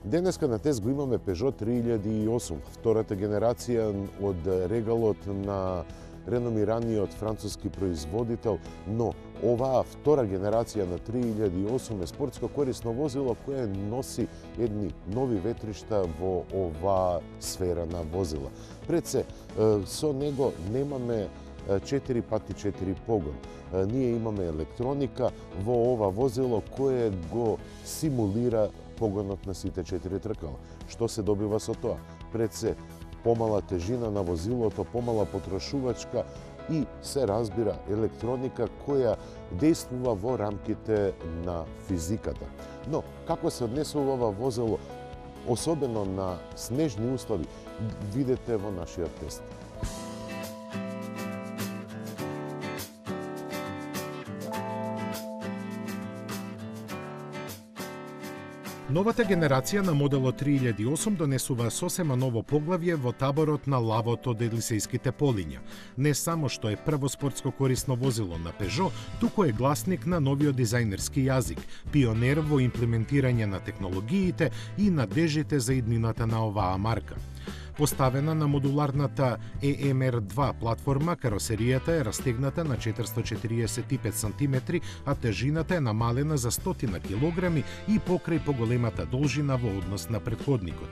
Денеска на тест го имаме Peugeot 3008, втората генерација од регалот на реномираниот француски производител, но оваа втора генерација на 3008 е спортско корисно возило кое носи едни нови ветришта во оваа сфера на возила. Пред се, со него немаме 4x4 погон. Ние имаме електроника во ова возило кое го симулира погонот на сите 4 тркала. Што се добива со тоа? Пред се, помала тежина на возилото, помала потрошувачка и се разбира електроника која действува во рамките на физиката. Но, како се однесува ова возило, особено на снежни услови, видете во нашиот тест. Новата генерација на моделот 3008 донесува сосема ново поглавје во таборот на лавото од Елисејските полиња. Не само што е прво спортско корисно возило на Peugeot, туку е гласник на новиот дизајнерски јазик, пионер во имплементирање на технологиите и надежите за иднината на оваа марка. Поставена на модуларната EMR2 платформа, каросеријата е растегната на 445 см, а тежината е намалена за 100 кг и покрај поголемата должина во однос на претходникот.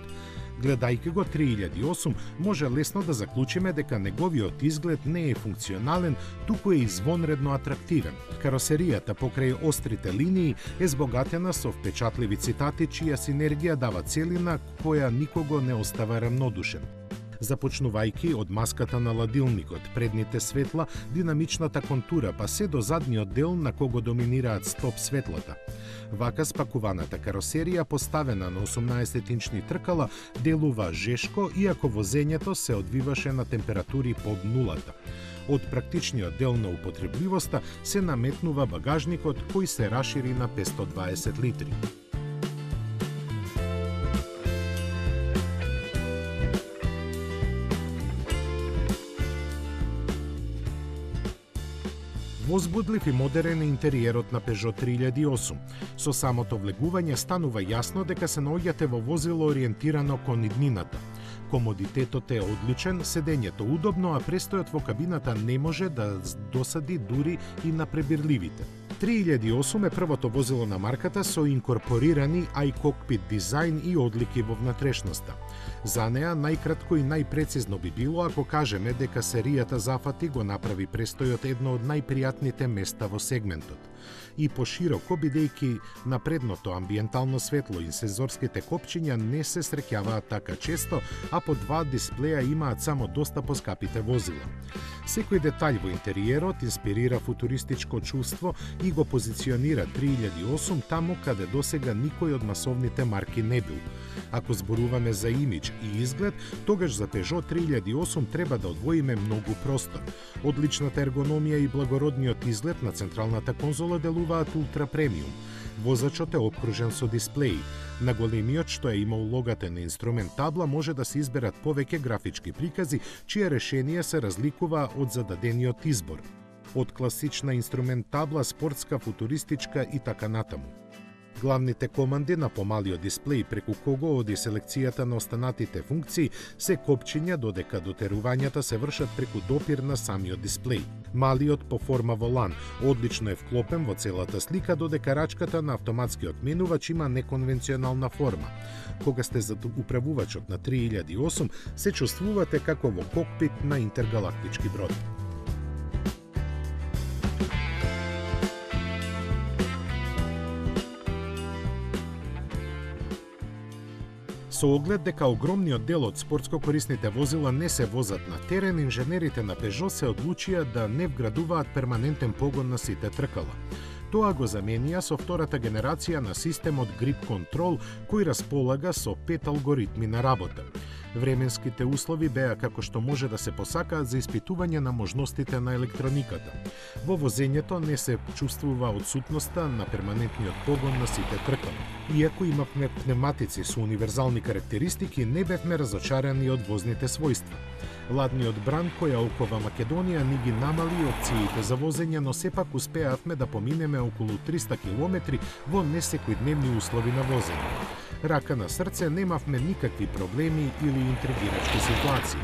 Гледајќи го 3008, може лесно да заклучиме дека неговиот изглед не е функционален, туку е извонредно атрактивен. Каросеријата покрај острите линии е збогатена со впечатливи цитати чија синергија дава целина која никого не остава рамнодушен. Започнувајќи од маската на ладилникот, предните светла, динамичната контура, па се до задниот дел на кого доминираат стоп светлата. Вака спакуваната каросерија, поставена на 18-инчни тркала, делува жешко, иако возењето се одвиваше на температури под нулата. Од практичниот дел на употребливоста се наметнува багажникот кој се рашири на 520 литри. Возбудлив и модерен е интериерот на Peugeot 3008. Со самото влегување станува јасно дека се наоѓате во возило ориентирано кон иднината. Комодитетот е одличен, седењето удобно, а престојот во кабината не може да досади дури и на пребирливите. 3008 е првото возило на марката со инкорпорирани iCockpit дизајн и одлики во внатрешноста. За неа најкратко и најпрецизно би било ако кажеме дека серијата зафати го направи престојот едно од најпријатните места во сегментот. И пошироко, бидејќи на предното амбиентално светло и сензорските копчиња не се среќаваат така често, а по два дисплеја имаат само доста поскапите возила. Секој детаљ во интериерот инспирира футуристичко чувство и го позиционира 3008 таму каде досега никој од масовните марки не бил. Ако зборуваме за имидж и изглед, тогаш за Peugeot 3008 треба да одвоиме многу простор. Одличната ергономија и благородниот изглед на централната конзола делуваат ултра премиум. Возачот е обкружен со дисплеи. На големиот, што е има улогата на инструмент табла, може да се изберат повеќе графички прикази, чие решение се разликува од зададениот избор. Од класична инструмент табла, спортска, футуристичка и така натаму. Главните команди на помалиот дисплеј преку кого оди селекцијата на останатите функции се копчиња, додека дотерувањата се вршат преку допир на самиот дисплеј. Малиот по форма волан одлично е вклопен во целата слика, додека рачката на автоматскиот менувач има неконвенционална форма. Кога сте за управувачот на 3008, се чувствувате како во кокпит на интергалактички брод. Со оглед дека огромниот дел од спортско корисните возила не се возат на терен, инженерите на Peugeot се одлучија да не вградуваат перманентен погон на сите тркала. Тоа го заменија со втората генерација на системот Grip Control, кој располага со 5 алгоритми на работа. Временските услови беа како што може да се посакаат за испитување на можностите на електрониката. Во возењето не се чувствува отсутноста на перманентниот погон на сите тркала. Иако имавме пневматици со универзални карактеристики, не бевме разочарани од возните својства. Ладниот бран која окова Македонија ни ги намали опциите за возење, но сепак успеавме да поминеме околу 300 километри во несекојдневни услови на возење. Рака на срце, немавме никакви проблеми или интригирачки ситуации.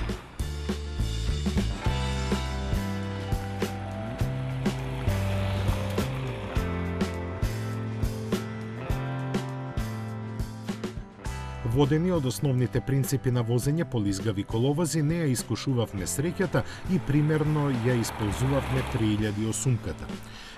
Водени од основните принципи на возење по лизгави коловози, не ја искушувавме среќата и примерно ја исползувавме 3008-ката.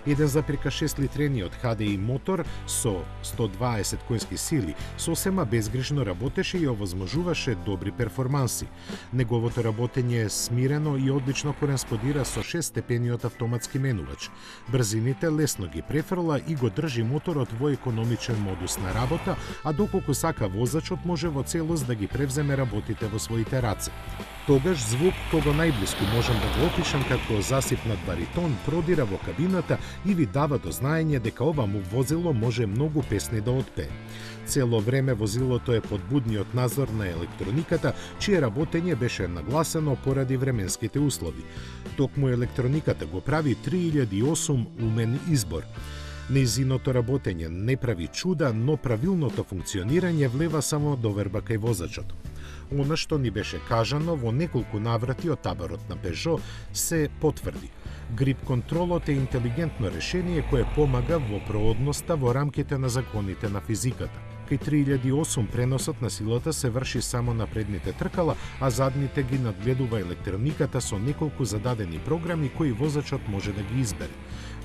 1,6 литрениот HDI мотор со 120 конски сили сосема безгрижно работеше и овозможуваше добри перформанси. Неговото работење е смирено и одлично кореспондира со 6-степениот автоматски менувач. Брзините лесно ги префрла и го држи моторот во економичен модус на работа, а доколку сака возачот може во целост да ги превземе работите во своите раце. Тогаш звук кога најблиску можам да го опишам како засипнат баритон продира во кабината и ви дава до знаење дека ова му возило може многу песни да отпее. Цело време возилото е под будниот надзор на електрониката, чие работење беше нагласено поради временските услови. Токму електрониката го прави 3008 умен избор. Нејзиното работење не прави чуда, но правилното функционирање влева само доверба кај возачот. Она што ни беше кажано во неколку наврати од таборот на Peugeot се потврди. Грип контролот е интелигентно решение кое помага во проодноста во рамките на законите на физиката. Кај 3008 преносот на силата се врши само на предните тркала, а задните ги надгледува електрониката со неколку зададени програми кои возачот може да ги избере.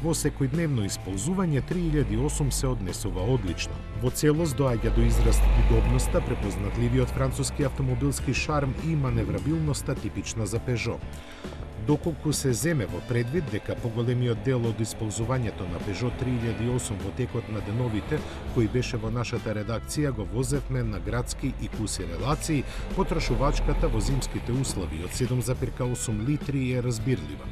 Во секојдневно исползување 3008 се однесува одлично. Во целост доаѓа до израз удобноста, препознатливиот француски автомобилски шарм и маневрабилноста типична за Peugeot. Доколку се земе во предвид дека поголемиот дел од исползувањето на Peugeot 3008 во текот на деновите, кои беше во нашата редакција, го возевме на градски и куси релации, потрошувачката во зимските услови од 7,8 литри е разбирлива.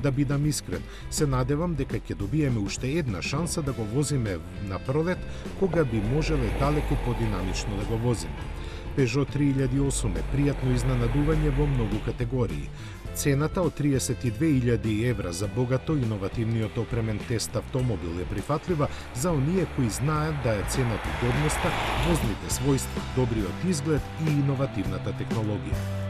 Да бидам искрен, се надевам дека ќе добиеме уште една шанса да го возиме на пролет, кога би можеле далеку подинамично да го возиме. Peugeot 3008 е пријатно изненадување во многу категории. Цената од 32.000 евра за богато иновативниот опремен тест автомобил е прифатлива за оние кои знаат да ја ценат удобноста, возните својства, добриот изглед и иновативната технологија.